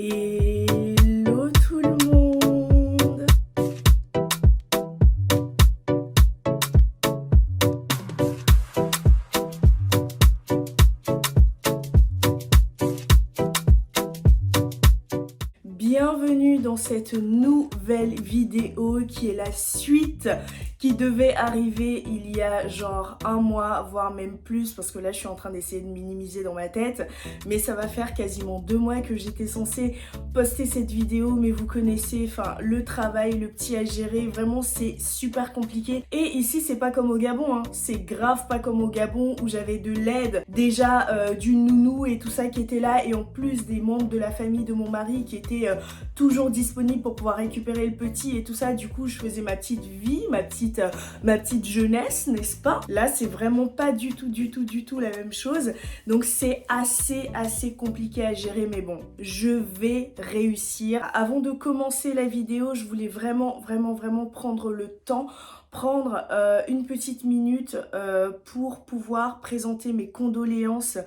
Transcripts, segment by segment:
Hello tout le monde! Bienvenue dans cette nouvelle vidéo qui est la suite qui devait arriver il y a genre un mois, voire même plus, parce que là je suis en train d'essayer de minimiser dans ma tête, mais ça va faire quasiment 2 mois que j'étais censée poster cette vidéo, mais vous connaissez, enfin le travail, le petit à gérer, vraiment c'est super compliqué. Et ici c'est pas comme au Gabon, hein. C'est grave pas comme au Gabon où j'avais de l'aide déjà d'une nounou et tout ça qui était là, et en plus des membres de la famille de mon mari qui étaient toujours disponibles pour pouvoir récupérer le petit et tout ça. Du coup je faisais ma petite vie, ma petite jeunesse, n'est-ce pas? Là c'est vraiment pas du tout la même chose, donc c'est assez compliqué à gérer, mais bon, je vais réussir. Avant de commencer la vidéo, je voulais vraiment prendre le temps, prendre une petite minute pour pouvoir présenter mes condoléances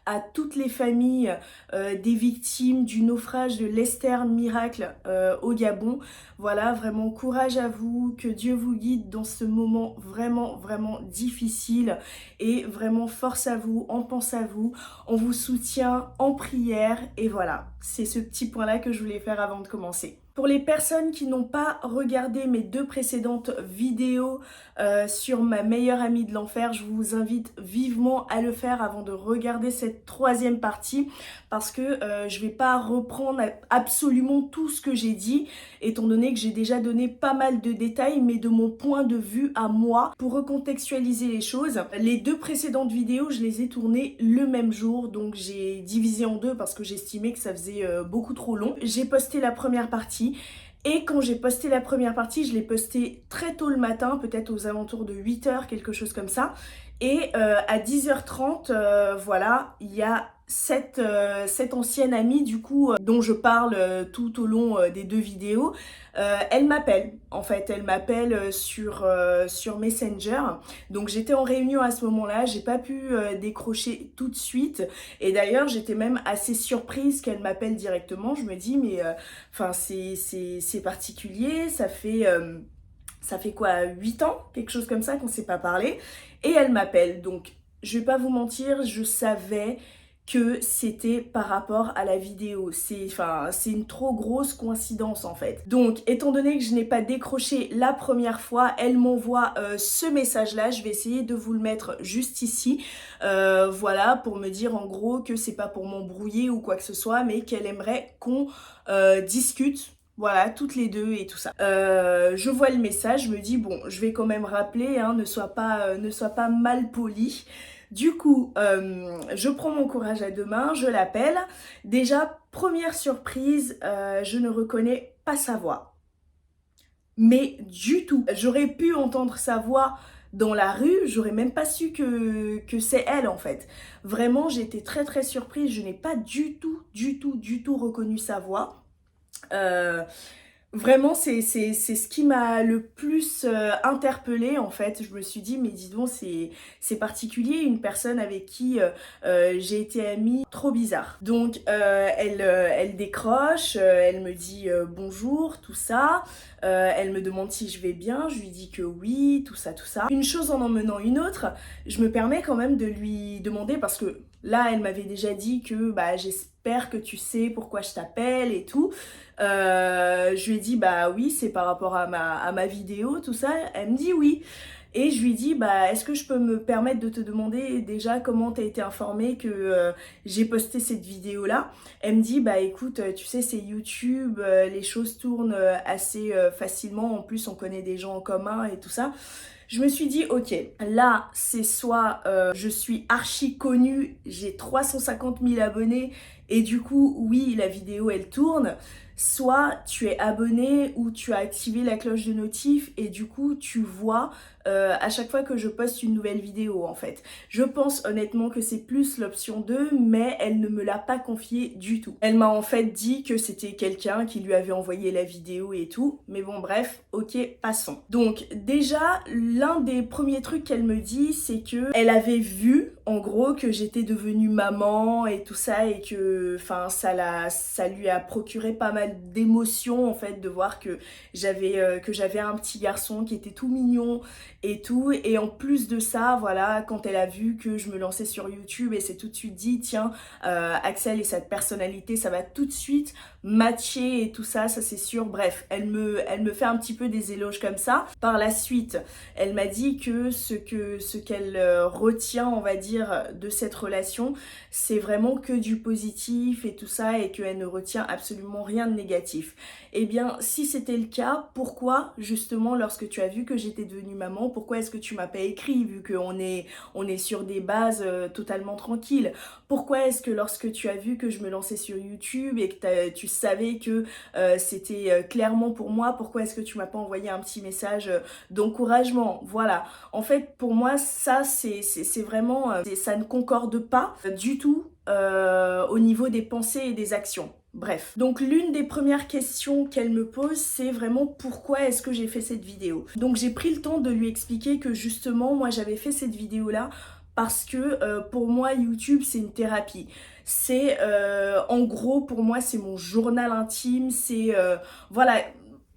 à toutes les familles des victimes du naufrage de l'Esther Miracle au Gabon. Voilà, vraiment courage à vous, que Dieu vous guide dans ce moment vraiment difficile, et vraiment force à vous, on pense à vous, on vous soutient en prière, et voilà, c'est ce petit point là que je voulais faire avant de commencer. Pour les personnes qui n'ont pas regardé mes 2 précédentes vidéos sur ma meilleure amie de l'enfer, je vous invite vivement à le faire avant de regarder cette 3e partie, parce que je vais pas reprendre absolument tout ce que j'ai dit, étant donné que j'ai déjà donné pas mal de détails, mais de mon point de vue à moi, pour recontextualiser les choses. Les 2 précédentes vidéos, je les ai tournées le même jour, donc j'ai divisé en 2 parce que j'estimais que ça faisait beaucoup trop long. J'ai posté la première partie, et quand j'ai posté la première partie, je l'ai postée très tôt le matin, peut-être aux alentours de 8h, quelque chose comme ça. Et à 10h30, voilà, il y a cette ancienne amie du coup dont je parle tout au long des 2 vidéos. Elle m'appelle, en fait, elle m'appelle sur Messenger. Donc j'étais en réunion à ce moment-là, j'ai pas pu décrocher tout de suite. Et d'ailleurs j'étais même assez surprise qu'elle m'appelle directement. Je me dis mais enfin c'est particulier, ça fait quoi, 8 ans, quelque chose comme ça qu'on s'est pas parlé, et elle m'appelle. Donc je vais pas vous mentir, je savais que c'était par rapport à la vidéo. C'est une trop grosse coïncidence en fait. Donc étant donné que je n'ai pas décroché la première fois, elle m'envoie ce message là, je vais essayer de vous le mettre juste ici, voilà, pour me dire en gros que c'est pas pour m'embrouiller ou quoi que ce soit, mais qu'elle aimerait qu'on discute. Voilà, toutes les 2 et tout ça. Je vois le message, je me dis bon, je vais quand même rappeler, hein, ne sois pas mal poli. Du coup, je prends mon courage à 2 mains, je l'appelle. Déjà, première surprise, je ne reconnais pas sa voix. Mais du tout. J'aurais pu entendre sa voix dans la rue, j'aurais même pas su que c'est elle en fait. Vraiment, j'ai été très surprise, je n'ai pas du tout reconnu sa voix. Vraiment c'est ce qui m'a le plus interpellée en fait. Je me suis dit mais dis donc, c'est particulier, une personne avec qui j'ai été amie, trop bizarre. Donc elle décroche, elle me dit bonjour, tout ça, elle me demande si je vais bien, je lui dis que oui, tout ça. Une chose en emmenant une autre, je me permets quand même de lui demander, parce que là elle m'avait déjà dit que bah j'espère que tu sais pourquoi je t'appelle et tout. Je lui ai dit bah oui, c'est par rapport à ma vidéo, tout ça. Elle me dit oui. Et je lui dis bah est-ce que je peux me permettre de te demander déjà comment t'as été informée que j'ai posté cette vidéo là. Elle me dit bah écoute, tu sais c'est YouTube, les choses tournent assez facilement, en plus on connaît des gens en commun et tout ça. Je me suis dit ok, là c'est soit je suis archi connue, j'ai 350 000 abonnés, et du coup oui la vidéo elle tourne, soit tu es abonné ou tu as activé la cloche de notif et du coup tu vois à chaque fois que je poste une nouvelle vidéo en fait. Je pense honnêtement que c'est plus l'option 2, mais elle ne me l'a pas confié du tout. Elle m'a en fait dit que c'était quelqu'un qui lui avait envoyé la vidéo et tout, mais bon bref, ok, passons. Donc déjà, l'un des premiers trucs qu'elle me dit, c'est que elle avait vu en gros que j'étais devenue maman et tout ça et que enfin ça lui a procuré pas mal d'émotions en fait de voir que j'avais un petit garçon qui était tout mignon et tout. Et en plus de ça, voilà, quand elle a vu que je me lançais sur YouTube, elle s'est tout de suite dit, tiens, Axel et cette personnalité, ça va tout de suite matcher et tout ça, ça c'est sûr. Bref, elle me fait un petit peu des éloges comme ça. Par la suite, elle m'a dit que ce qu'elle retient, on va dire, de cette relation, c'est vraiment que du positif et tout ça et qu'elle ne retient absolument rien de négatif. Eh bien, si c'était le cas, pourquoi justement lorsque tu as vu que j'étais devenue maman, pourquoi est-ce que tu m'as pas écrit vu qu'on est sur des bases totalement tranquilles? Pourquoi est-ce que lorsque tu as vu que je me lançais sur YouTube et que tu savais que c'était clairement pour moi, pourquoi est-ce que tu m'as pas envoyé un petit message d'encouragement? Voilà. En fait, pour moi, ça, c'est vraiment... ça ne concorde pas du tout au niveau des pensées et des actions. Bref, donc l'une des premières questions qu'elle me pose, c'est vraiment pourquoi est-ce que j'ai fait cette vidéo. Donc j'ai pris le temps de lui expliquer que justement, moi j'avais fait cette vidéo-là parce que pour moi, YouTube, c'est une thérapie. C'est, en gros, pour moi, c'est mon journal intime, c'est, voilà...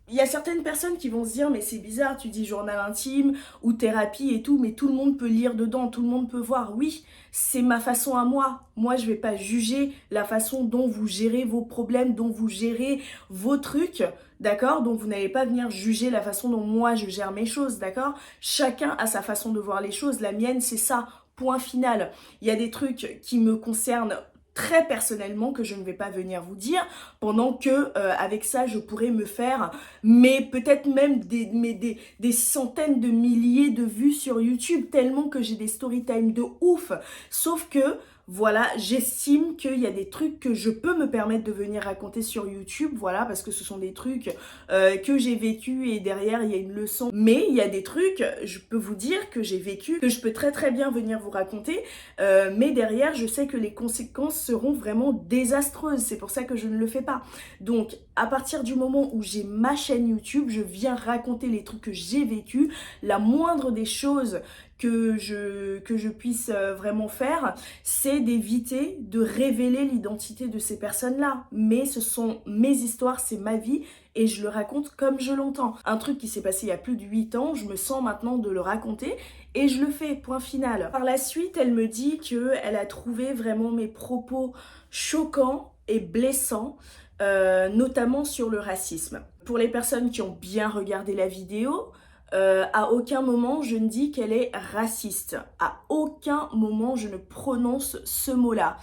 Il y a certaines personnes qui vont se dire mais c'est bizarre, tu dis journal intime ou thérapie et tout, mais tout le monde peut lire dedans, tout le monde peut voir. Oui, c'est ma façon à moi. Moi, je vais pas juger la façon dont vous gérez vos problèmes, dont vous gérez vos trucs, d'accord? Donc vous n'allez pas venir juger la façon dont moi je gère mes choses, d'accord? Chacun a sa façon de voir les choses. La mienne, c'est ça. Point final. Il y a des trucs qui me concernent très personnellement que je ne vais pas venir vous dire, pendant que avec ça je pourrais me faire mais peut-être même des centaines de milliers de vues sur YouTube, tellement que j'ai des story time de ouf. Sauf que voilà, j'estime qu'il y a des trucs que je peux me permettre de venir raconter sur YouTube, voilà, parce que ce sont des trucs que j'ai vécu et derrière il y a une leçon. Mais il y a des trucs, je peux vous dire que j'ai vécu, que je peux très très bien venir vous raconter, mais derrière je sais que les conséquences seront vraiment désastreuses, c'est pour ça que je ne le fais pas. Donc à partir du moment où j'ai ma chaîne YouTube, je viens raconter les trucs que j'ai vécu, la moindre des choses que je puisse vraiment faire, c'est d'éviter de révéler l'identité de ces personnes-là. Mais ce sont mes histoires, c'est ma vie et je le raconte comme je l'entends. Un truc qui s'est passé il y a plus de 8 ans, je me sens maintenant de le raconter et je le fais, point final. Par la suite, elle me dit qu'elle a trouvé vraiment mes propos choquants et blessants, notamment sur le racisme. Pour les personnes qui ont bien regardé la vidéo, à aucun moment je ne dis qu'elle est raciste. À aucun moment je ne prononce ce mot-là.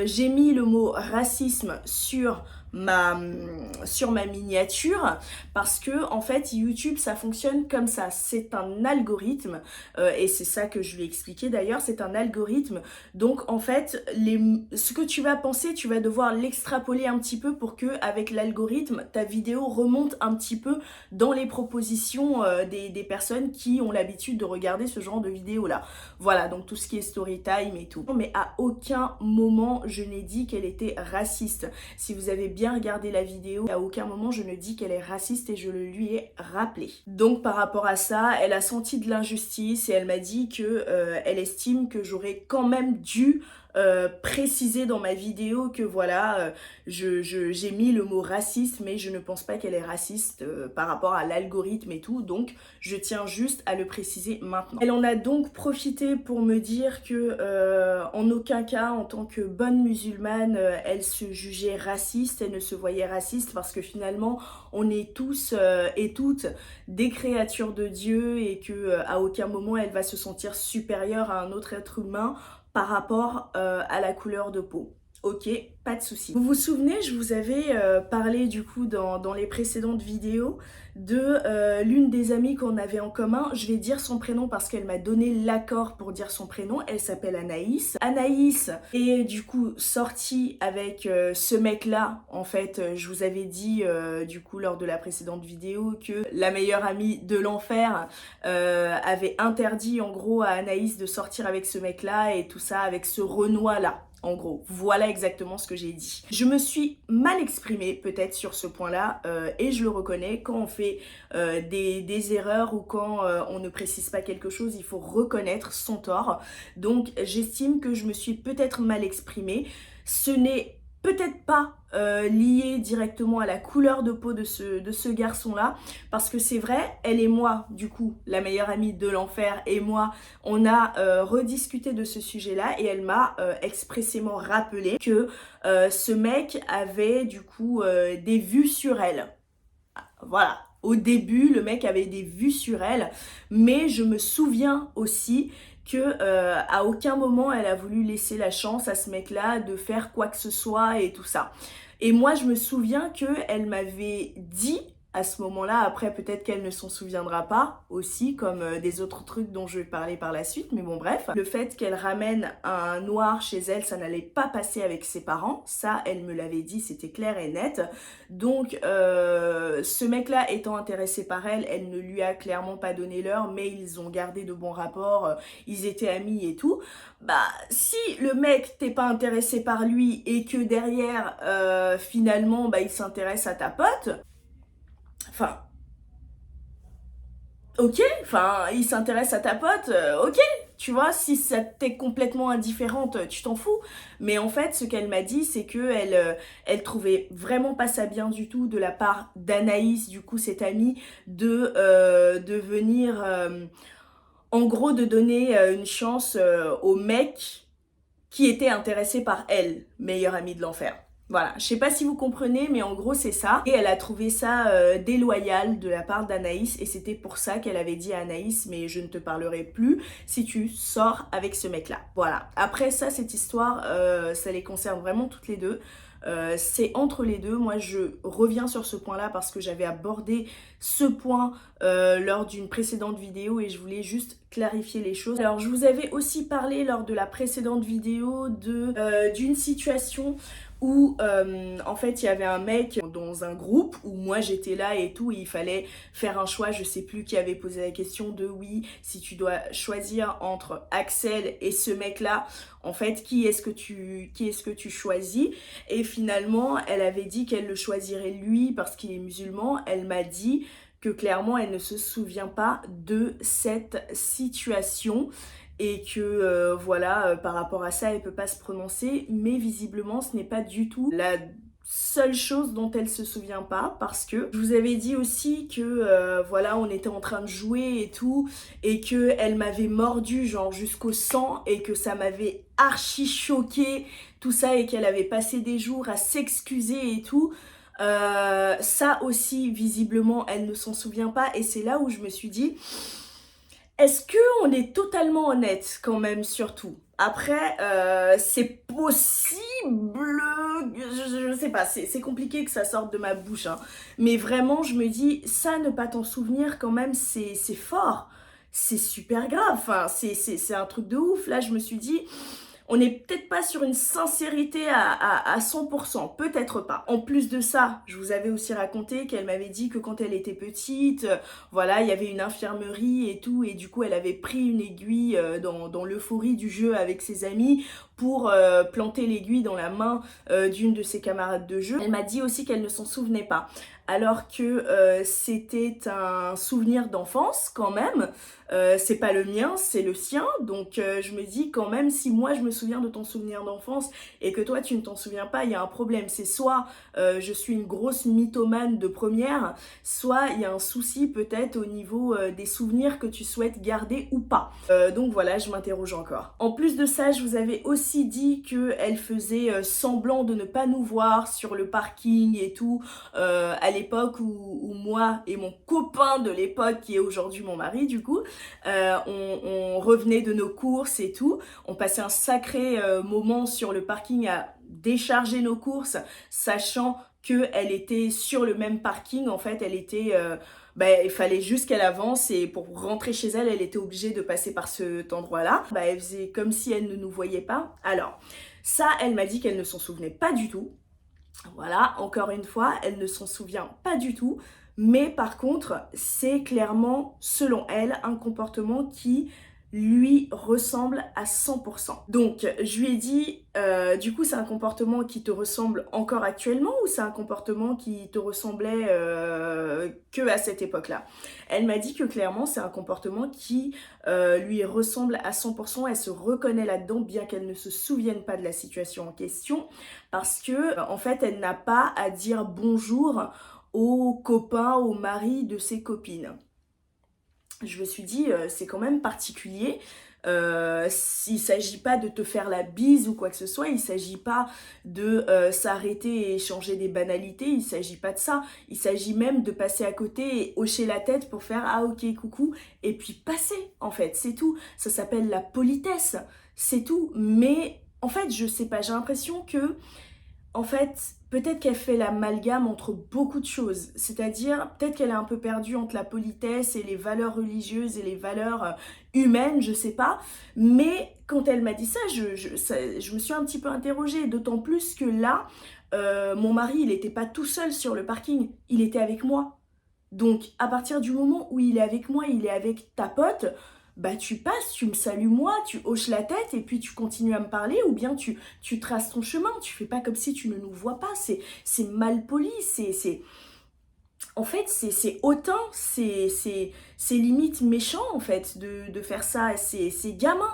J'ai mis le mot racisme sur ma miniature parce que en fait YouTube ça fonctionne comme ça, c'est un algorithme et c'est ça que je lui ai expliqué d'ailleurs, c'est un algorithme, donc en fait ce que tu vas penser tu vas devoir l'extrapoler un petit peu pour que avec l'algorithme ta vidéo remonte un petit peu dans les propositions des personnes qui ont l'habitude de regarder ce genre de vidéos là. Voilà, donc tout ce qui est story time et tout. Mais à aucun moment je n'ai dit qu'elle était raciste. Si vous avez bien regardé la vidéo, à aucun moment je ne dis qu'elle est raciste et je le lui ai rappelé. Donc par rapport à ça, elle a senti de l'injustice et elle m'a dit que elle estime que j'aurais quand même dû préciser dans ma vidéo que voilà, j'ai mis le mot raciste, mais je ne pense pas qu'elle est raciste par rapport à l'algorithme et tout, donc je tiens juste à le préciser maintenant. Elle en a donc profité pour me dire que en aucun cas, en tant que bonne musulmane, elle se jugeait raciste, elle ne se voyait raciste parce que finalement, on est tous et toutes des créatures de Dieu et que à aucun moment elle va se sentir supérieure à un autre être humain par rapport à la couleur de peau. Ok, pas de souci. Vous vous souvenez, je vous avais parlé du coup dans les précédentes vidéos de l'une des amies qu'on avait en commun. Je vais dire son prénom parce qu'elle m'a donné l'accord pour dire son prénom. Elle s'appelle Anaïs. Anaïs est du coup sortie avec ce mec-là. En fait, je vous avais dit du coup lors de la précédente vidéo que la meilleure amie de l'enfer avait interdit en gros à Anaïs de sortir avec ce mec-là et tout ça avec ce Renoir-là. En gros, voilà exactement ce que j'ai dit. Je me suis mal exprimée peut-être sur ce point-là et je le reconnais. Quand on fait des erreurs ou quand on ne précise pas quelque chose, il faut reconnaître son tort. Donc j'estime que je me suis peut-être mal exprimée. Ce n'est peut-être pas lié directement à la couleur de peau de ce garçon-là, parce que c'est vrai, elle et moi, du coup, la meilleure amie de l'enfer et moi, on a rediscuté de ce sujet-là et elle m'a expressément rappelé que ce mec avait du coup des vues sur elle. Voilà. Au début, le mec avait des vues sur elle, mais je me souviens aussi que à aucun moment elle a voulu laisser la chance à ce mec-là de faire quoi que ce soit et tout ça. Et moi, je me souviens que elle m'avait dit à ce moment-là, après peut-être qu'elle ne s'en souviendra pas aussi, comme des autres trucs dont je vais parler par la suite, mais bon bref. Le fait qu'elle ramène un noir chez elle, ça n'allait pas passer avec ses parents, ça elle me l'avait dit, c'était clair et net. Donc ce mec-là étant intéressé par elle, elle ne lui a clairement pas donné l'heure, mais ils ont gardé de bons rapports, ils étaient amis et tout. Bah si le mec t'es pas intéressé par lui et que derrière finalement bah il s'intéresse à ta pote, enfin, ok, enfin, il s'intéresse à ta pote, ok, tu vois, si ça t'est complètement indifférente, tu t'en fous. Mais en fait, ce qu'elle m'a dit, c'est que elle trouvait vraiment pas ça bien du tout de la part d'Anaïs, du coup, cette amie, de venir, en gros, de donner une chance au mec qui était intéressé par elle, meilleure amie de l'enfer. Voilà, je sais pas si vous comprenez, mais en gros c'est ça. Et elle a trouvé ça déloyal de la part d'Anaïs et c'était pour ça qu'elle avait dit à Anaïs, mais je ne te parlerai plus si tu sors avec ce mec-là. Voilà, après ça, cette histoire, ça les concerne vraiment toutes les deux. C'est entre les deux. Moi je reviens sur ce point là parce que j'avais abordé ce point lors d'une précédente vidéo et je voulais juste clarifier les choses. Alors je vous avais aussi parlé lors de la précédente vidéo d'une situation où en fait il y avait un mec dans un groupe où moi j'étais là et tout et il fallait faire un choix. Je sais plus qui avait posé la question de oui, si tu dois choisir entre Axel et ce mec là, en fait qui est-ce que tu choisis? Et finalement elle avait dit qu'elle le choisirait lui parce qu'il est musulman. Elle m'a dit que clairement elle ne se souvient pas de cette situation et que voilà, par rapport à ça elle peut pas se prononcer, mais visiblement ce n'est pas du tout la seule chose dont elle se souvient pas, parce que je vous avais dit aussi que voilà, on était en train de jouer et tout et que elle m'avait mordu genre jusqu'au sang et que ça m'avait archi choqué tout ça et qu'elle avait passé des jours à s'excuser et tout. Ça aussi visiblement elle ne s'en souvient pas et c'est là où je me suis dit, est-ce qu'on est totalement honnête quand même, surtout? Après, c'est possible, je sais pas, c'est compliqué que ça sorte de ma bouche, hein. Mais vraiment, je me dis, ça, ne pas t'en souvenir quand même, c'est fort, c'est super grave, enfin, c'est un truc de ouf. Là, je me suis dit, on n'est peut-être pas sur une sincérité à 100%, peut-être pas. En plus de ça, je vous avais aussi raconté qu'elle m'avait dit que quand elle était petite, voilà, il y avait une infirmerie et tout, et du coup elle avait pris une aiguille dans l'euphorie du jeu avec ses amis pour planter l'aiguille dans la main d'une de ses camarades de jeu. Elle m'a dit aussi qu'elle ne s'en souvenait pas, alors que c'était un souvenir d'enfance quand même. C'est pas le mien, c'est le sien, donc je me dis quand même, si moi je me souviens de ton souvenir d'enfance et que toi tu ne t'en souviens pas, il y a un problème. C'est soit je suis une grosse mythomane de première, soit il y a un souci peut-être au niveau des souvenirs que tu souhaites garder ou pas. Donc voilà, je m'interroge encore. En plus de ça, je vous avais aussi dit qu'elle faisait semblant de ne pas nous voir sur le parking et tout, à l'époque où moi et mon copain de l'époque, qui est aujourd'hui mon mari du coup, on revenait de nos courses et tout, on passait un sacré moment sur le parking à décharger nos courses, sachant qu'elle était sur le même parking. En fait, elle était... il fallait juste qu'elle avance et pour rentrer chez elle, elle était obligée de passer par cet endroit-là. Elle faisait comme si elle ne nous voyait pas. Alors, ça, elle m'a dit qu'elle ne s'en souvenait pas du tout. Voilà, encore une fois, elle ne s'en souvient pas du tout. Mais par contre, c'est clairement, selon elle, un comportement qui lui ressemble à 100%. Donc, je lui ai dit, du coup, c'est un comportement qui te ressemble encore actuellement ou c'est un comportement qui te ressemblait que à cette époque-là? Elle m'a dit que clairement, c'est un comportement qui lui ressemble à 100%. Elle se reconnaît là-dedans, bien qu'elle ne se souvienne pas de la situation en question, parce que, en fait, elle n'a pas à dire bonjour aux copains, aux maris de ses copines. Je me suis dit, c'est quand même particulier. Il ne s'agit pas de te faire la bise ou quoi que ce soit, il ne s'agit pas de s'arrêter et échanger des banalités, il ne s'agit pas de ça. Il s'agit même de passer à côté et hocher la tête pour faire « Ah ok, coucou » et puis passer, en fait, c'est tout. Ça s'appelle la politesse, c'est tout. Mais en fait, je sais pas, j'ai l'impression que en fait, peut-être qu'elle fait l'amalgame entre beaucoup de choses. C'est-à-dire, peut-être qu'elle est un peu perdue entre la politesse et les valeurs religieuses et les valeurs humaines, je sais pas. Mais quand elle m'a dit ça, je me suis un petit peu interrogée. D'autant plus que là, mon mari, il n'était pas tout seul sur le parking. Il était avec moi. Donc, à partir du moment où il est avec moi, il est avec ta pote, bah tu passes, tu me salues moi, tu hoches la tête et puis tu continues à me parler ou bien tu traces ton chemin, tu fais pas comme si tu ne nous vois pas, c'est mal poli, en fait c'est hautain, c'est limite méchant en fait de faire ça, c'est gamin.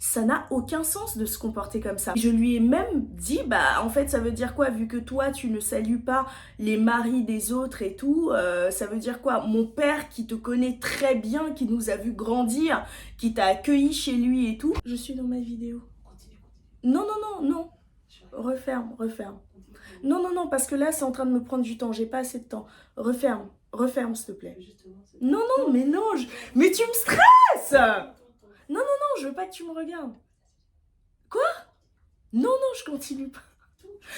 Ça n'a aucun sens de se comporter comme ça. Je lui ai même dit, bah en fait ça veut dire quoi, vu que toi tu ne salues pas les maris des autres et tout, ça veut dire quoi? Mon père qui te connaît très bien, qui nous a vu grandir, qui t'a accueilli chez lui et tout. Je suis dans ma vidéo. Non, non, non, non. Referme, referme. Non, non, non, parce que là c'est en train de me prendre du temps, j'ai pas assez de temps. Referme, referme s'il te plaît. Non, non, mais non, mais tu me stresses! Non, non, non, je veux pas que tu me regardes. Quoi? Non, non, je continue pas.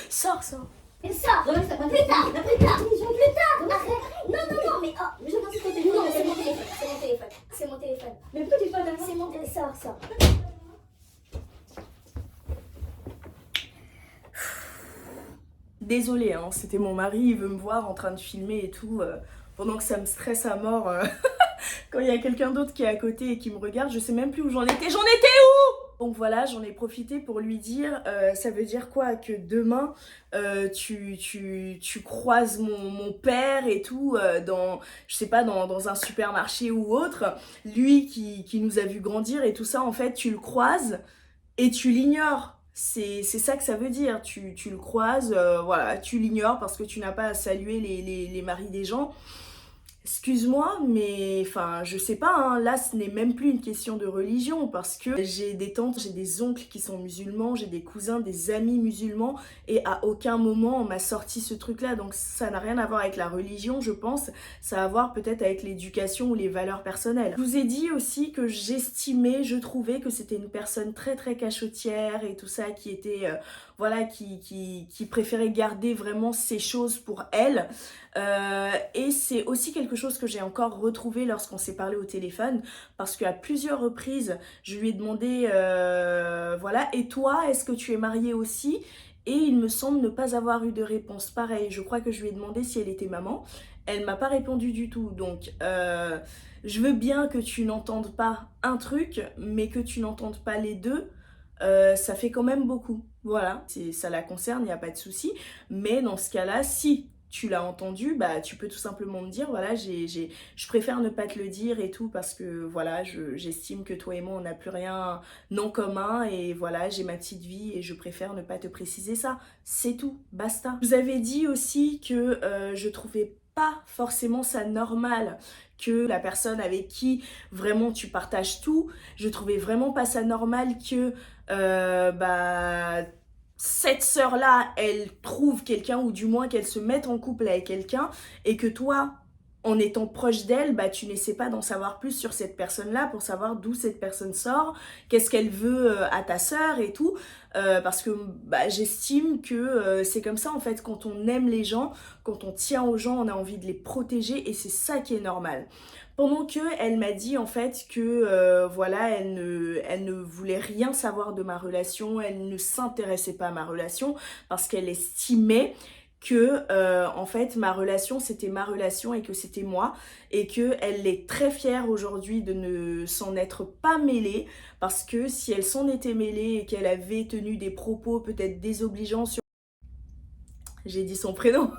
Sors, sors. Mais sors, plus tard, plus tard, plus tard, arrête. Non, non, non, mais oh, je pense que c'est non, c'est mon téléphone, c'est mon téléphone, c'est mon téléphone. Mais pourquoi tu parles d'avant? C'est mon téléphone, sors, sors. Désolée, hein, c'était mon mari, il veut me voir en train de filmer et tout, pendant que ça me stresse à mort. Quand il y a quelqu'un d'autre qui est à côté et qui me regarde, je sais même plus où j'en étais. J'en étais où? Donc voilà, j'en ai profité pour lui dire, ça veut dire quoi? Que demain, tu croises mon père et tout, dans, je sais pas, dans un supermarché ou autre, lui qui nous a vu grandir et tout ça, en fait, tu le croises et tu l'ignores. C'est ça que ça veut dire, tu le croises, voilà, tu l'ignores parce que tu n'as pas à saluer les maris des gens. Excuse-moi, mais enfin, je sais pas, hein, là ce n'est même plus une question de religion parce que j'ai des tantes, j'ai des oncles qui sont musulmans, j'ai des cousins, des amis musulmans et à aucun moment on m'a sorti ce truc-là, donc ça n'a rien à voir avec la religion, je pense, ça a à voir peut-être avec l'éducation ou les valeurs personnelles. Je vous ai dit aussi que j'estimais, je trouvais que c'était une personne très très cachotière et tout ça, qui était, voilà, qui préférait garder vraiment ses choses pour elle. Et c'est aussi quelque chose que j'ai encore retrouvé lorsqu'on s'est parlé au téléphone, parce qu'à plusieurs reprises je lui ai demandé voilà, et toi, est-ce que tu es mariée aussi? Et il me semble ne pas avoir eu de réponse. Pareil, je crois que je lui ai demandé si elle était maman, elle m'a pas répondu du tout. Donc je veux bien que tu n'entendes pas un truc, mais que tu n'entendes pas les deux, ça fait quand même beaucoup. Voilà, ça la concerne, il n'y a pas de souci. Mais dans ce cas-là, si tu l'as entendu, bah tu peux tout simplement me dire, voilà, je préfère ne pas te le dire et tout, parce que voilà, j'estime que toi et moi on n'a plus rien en commun et voilà, j'ai ma petite vie et je préfère ne pas te préciser ça, c'est tout, basta. Je vous avais dit aussi que je trouvais pas forcément ça normal que la personne avec qui vraiment tu partages tout, je trouvais vraiment pas ça normal que cette sœur-là, elle trouve quelqu'un, ou du moins qu'elle se mette en couple avec quelqu'un, et que toi, en étant proche d'elle, bah, tu n'essaies pas d'en savoir plus sur cette personne-là pour savoir d'où cette personne sort, qu'est-ce qu'elle veut à ta sœur et tout. Parce que bah, j'estime que c'est comme ça en fait, quand on aime les gens, quand on tient aux gens, on a envie de les protéger et c'est ça qui est normal. Pendant que elle m'a dit en fait que voilà, elle ne voulait rien savoir de ma relation, elle ne s'intéressait pas à ma relation parce qu'elle estimait que en fait ma relation c'était ma relation et que c'était moi et que elle est très fière aujourd'hui de ne s'en être pas mêlée parce que si elle s'en était mêlée et qu'elle avait tenu des propos peut-être désobligeants sur... J'ai dit son prénom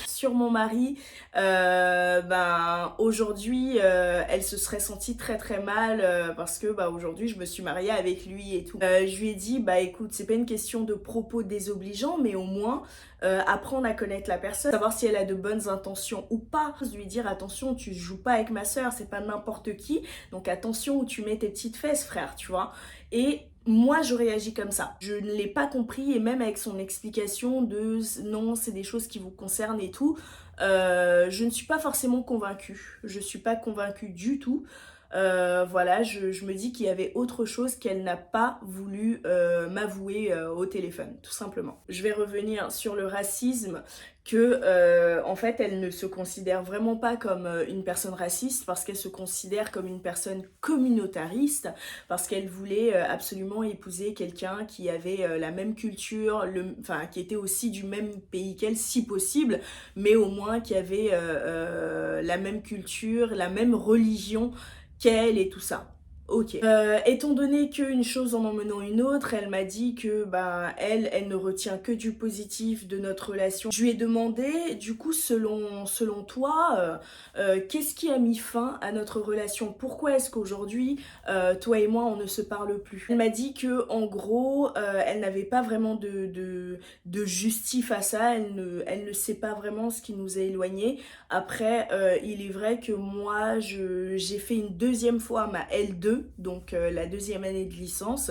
sur mon mari, ben aujourd'hui elle se serait sentie très très mal parce que bah aujourd'hui je me suis mariée avec lui et tout. Je lui ai dit bah écoute, c'est pas une question de propos désobligeants mais au moins apprendre à connaître la personne, savoir si elle a de bonnes intentions ou pas. Lui dire attention, tu joues pas avec ma soeur, c'est pas n'importe qui, donc attention où tu mets tes petites fesses frère, tu vois. Et moi j'aurais agi comme ça. Je ne l'ai pas compris et même avec son explication de non c'est des choses qui vous concernent et tout, je ne suis pas forcément convaincue. Je suis pas convaincue du tout. Voilà, je me dis qu'il y avait autre chose qu'elle n'a pas voulu m'avouer au téléphone, tout simplement. Je vais revenir sur le racisme, que en fait elle ne se considère vraiment pas comme une personne raciste parce qu'elle se considère comme une personne communautariste, parce qu'elle voulait absolument épouser quelqu'un qui avait la même culture, enfin qui était aussi du même pays qu'elle si possible, mais au moins qui avait la même culture, la même religion qu'elle et tout ça. Ok. Étant donné qu'une chose en emmenant une autre, elle m'a dit que bah elle ne retient que du positif de notre relation. Je lui ai demandé, du coup, selon toi, qu'est-ce qui a mis fin à notre relation? Pourquoi est-ce qu'aujourd'hui, toi et moi, on ne se parle plus? Elle m'a dit que en gros, elle n'avait pas vraiment de justif à ça. Elle ne sait pas vraiment ce qui nous a éloignés. Après, il est vrai que moi, j'ai fait une deuxième fois ma L2, donc la deuxième année de licence,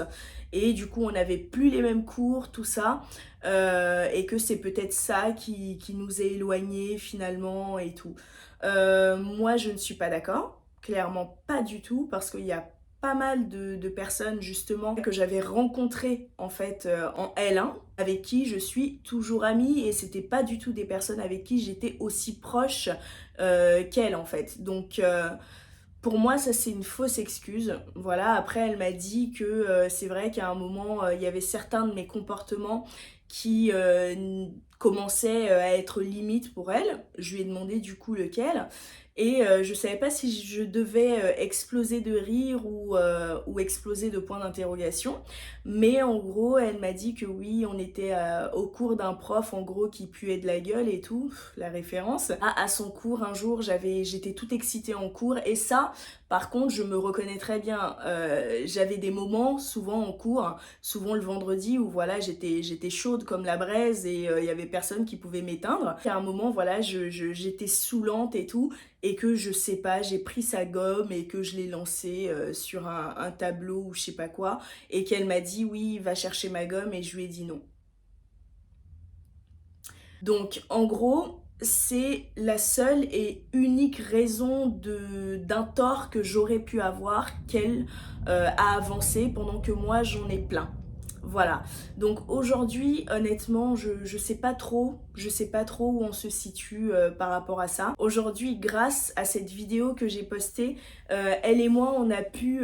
et du coup on n'avait plus les mêmes cours, tout ça, et que c'est peut-être ça qui nous a éloignés finalement et tout. Moi je ne suis pas d'accord, clairement pas du tout, parce qu'il y a pas mal de personnes justement que j'avais rencontrées en fait en L1 avec qui je suis toujours amie et c'était pas du tout des personnes avec qui j'étais aussi proche qu'elle en fait. Donc pour moi, ça c'est une fausse excuse. Voilà, après elle m'a dit que c'est vrai qu'à un moment, il y avait certains de mes comportements qui commençaient à être limites pour elle. Je lui ai demandé du coup lequel. Et je savais pas si je devais exploser de rire ou exploser de points d'interrogation. Mais en gros, elle m'a dit que oui, on était au cours d'un prof en gros qui puait de la gueule et tout, la référence. À son cours, un jour, j'étais toute excitée en cours et ça, par contre, je me reconnais très bien. J'avais des moments, souvent en cours, souvent le vendredi, où voilà, j'étais chaude comme la braise et il y avait personne qui pouvait m'éteindre. À un moment, voilà, j'étais saoulante et tout, et que je sais pas, j'ai pris sa gomme et que je l'ai lancée sur un tableau ou je sais pas quoi, et qu'elle m'a dit oui, va chercher ma gomme, et je lui ai dit non. Donc en gros, c'est la seule et unique raison d'un tort que j'aurais pu avoir qu'elle a avancé pendant que moi j'en ai plein. Voilà, donc aujourd'hui honnêtement je sais pas trop où on se situe par rapport à ça. Aujourd'hui grâce à cette vidéo que j'ai postée, elle et moi on a pu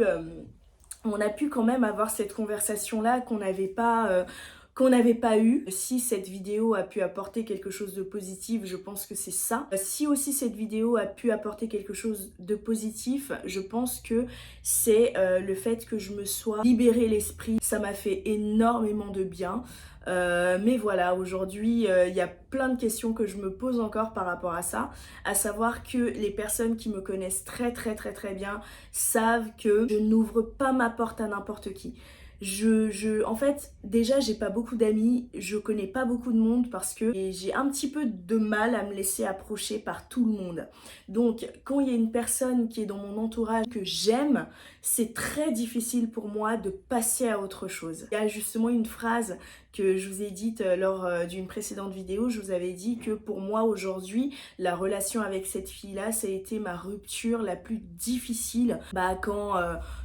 quand même avoir cette conversation là qu'on n'avait pas eu. Si cette vidéo a pu apporter quelque chose de positif, je pense que c'est ça. Si aussi cette vidéo a pu apporter quelque chose de positif, je pense que c'est le fait que je me sois libéré l'esprit. Ça m'a fait énormément de bien. Mais voilà, aujourd'hui, il y a plein de questions que je me pose encore par rapport à ça, à savoir que les personnes qui me connaissent très bien savent que je n'ouvre pas ma porte à n'importe qui. En fait, déjà, j'ai pas beaucoup d'amis, je connais pas beaucoup de monde parce que j'ai un petit peu de mal à me laisser approcher par tout le monde. Donc, quand il y a une personne qui est dans mon entourage que j'aime, c'est très difficile pour moi de passer à autre chose. Il y a justement une phrase que je vous ai dite lors d'une précédente vidéo. Je vous avais dit que pour moi aujourd'hui, la relation avec cette fille-là, ça a été ma rupture la plus difficile.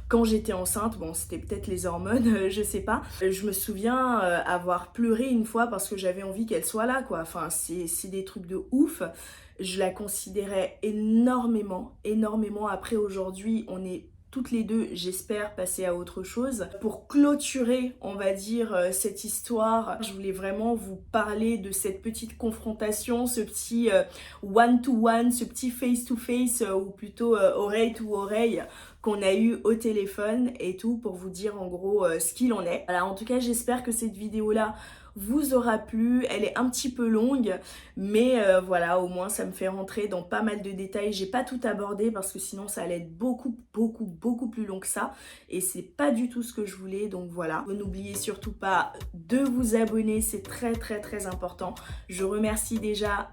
Quand j'étais enceinte, bon c'était peut-être les hormones, je sais pas. Je me souviens avoir pleuré une fois parce que j'avais envie qu'elle soit là quoi. Enfin c'est des trucs de ouf. Je la considérais énormément. Après aujourd'hui, on est toutes les deux, j'espère, passer à autre chose. Pour clôturer, on va dire, cette histoire, je voulais vraiment vous parler de cette petite confrontation, ce petit one-to-one, ce petit face-to-face, ou plutôt oreille-to-oreille qu'on a eu au téléphone et tout, pour vous dire en gros ce qu'il en est. Voilà, en tout cas, j'espère que cette vidéo-là vous aura plu. Elle est un petit peu longue, mais voilà, au moins ça me fait rentrer dans pas mal de détails. J'ai pas tout abordé parce que sinon ça allait être beaucoup plus long que ça, et c'est pas du tout ce que je voulais. Donc voilà, n'oubliez surtout pas de vous abonner, c'est très important. Je remercie déjà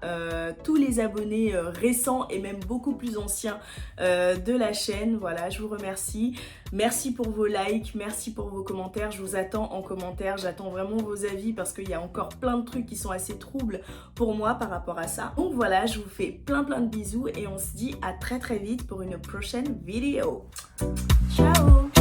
tous les abonnés récents et même beaucoup plus anciens de la chaîne. Voilà, je vous remercie. Merci pour vos likes, merci pour vos commentaires. Je vous attends en commentaire, j'attends vraiment vos avis parce qu'il y a encore plein de trucs qui sont assez troubles pour moi par rapport à ça. Donc voilà, je vous fais plein de bisous et on se dit à très vite pour une prochaine vidéo. Ciao!